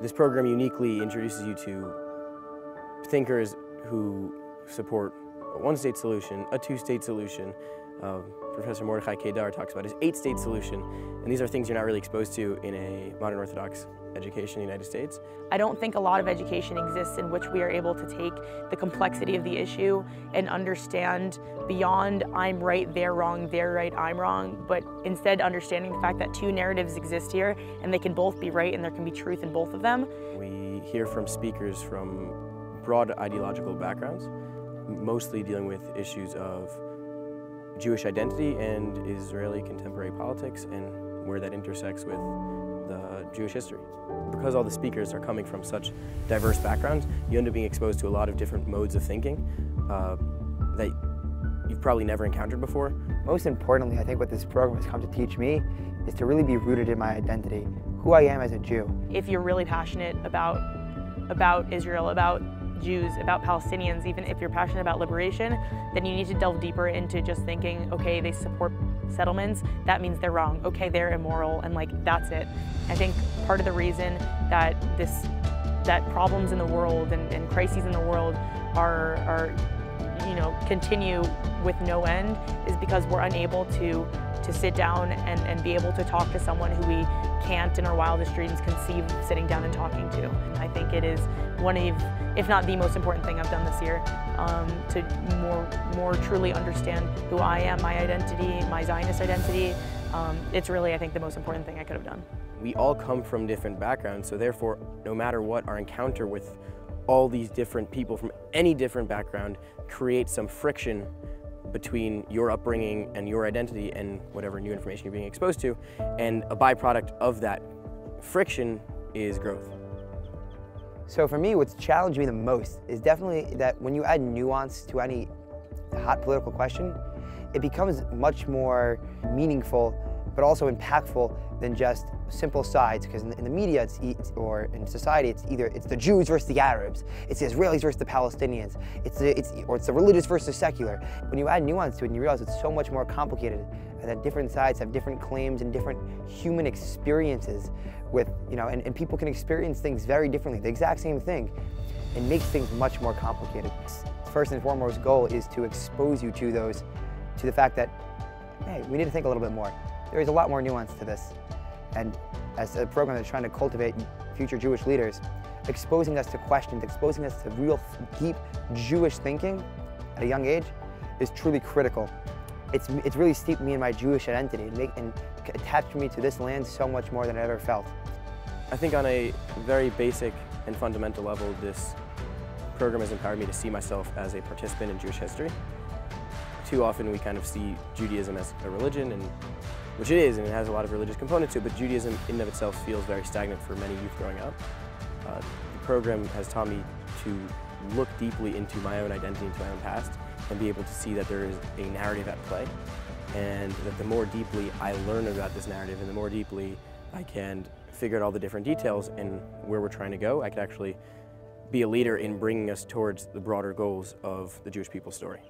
This program uniquely introduces you to thinkers who support a one-state solution, a two-state solution. Professor Mordechai Kedar talks about his 8-state solution, and these are things you're not really exposed to in a modern Orthodox education in the United States. I don't think a lot of education exists in which we are able to take the complexity of the issue and understand beyond I'm right, they're wrong, they're right, I'm wrong, but instead understanding the fact that two narratives exist here and they can both be right and there can be truth in both of them. We hear from speakers from broad ideological backgrounds, mostly dealing with issues of Jewish identity and Israeli contemporary politics and where that intersects with the Jewish history. Because all the speakers are coming from such diverse backgrounds, you end up being exposed to a lot of different modes of thinking that you've probably never encountered before. Most importantly, I think what this program has come to teach me is to really be rooted in my identity, who I am as a Jew. If you're really passionate about Israel, about Jews, about Palestinians, even if you're passionate about liberation, then you need to delve deeper into just thinking, okay, they support settlements, that means they're wrong. Okay, they're immoral, and like, that's it. I think part of the reason that problems in the world and crises in the world are continue with no end is because we're unable to sit down and be able to talk to someone who we can't in our wildest dreams conceive of sitting down and talking to. I think it is one of, if not the most important thing I've done this year, to more truly understand who I am, my identity, my Zionist identity. It's really, I think, the most important thing I could have done. We all come from different backgrounds, so therefore, no matter what, our encounter with all these different people from any different background creates some friction between your upbringing and your identity and whatever new information you're being exposed to, and a byproduct of that friction is growth. So for me, what's challenged me the most is definitely that when you add nuance to any hot political question, it becomes much more meaningful but also impactful than just simple sides, because in the media or in society it's the Jews versus the Arabs, it's the Israelis versus the Palestinians, it's the religious versus the secular. When you add nuance to it and you realize it's so much more complicated and that different sides have different claims and different human experiences with, and people can experience things very differently, the exact same thing. It makes things much more complicated. First and foremost goal is to expose you to the fact that, hey, we need to think a little bit more. There is a lot more nuance to this. And as a program that's trying to cultivate future Jewish leaders, exposing us to questions, exposing us to real deep Jewish thinking at a young age is truly critical. It's really steeped me in my Jewish identity and attached me to this land so much more than I ever felt. I think on a very basic and fundamental level, this program has empowered me to see myself as a participant in Jewish history. Too often we kind of see Judaism as a religion, which it is, and it has a lot of religious components to it, but Judaism in and of itself feels very stagnant for many youth growing up. The program has taught me to look deeply into my own identity, into my own past, and be able to see that there is a narrative at play, and that the more deeply I learn about this narrative and the more deeply I can figure out all the different details and where we're trying to go, I could actually be a leader in bringing us towards the broader goals of the Jewish people's story.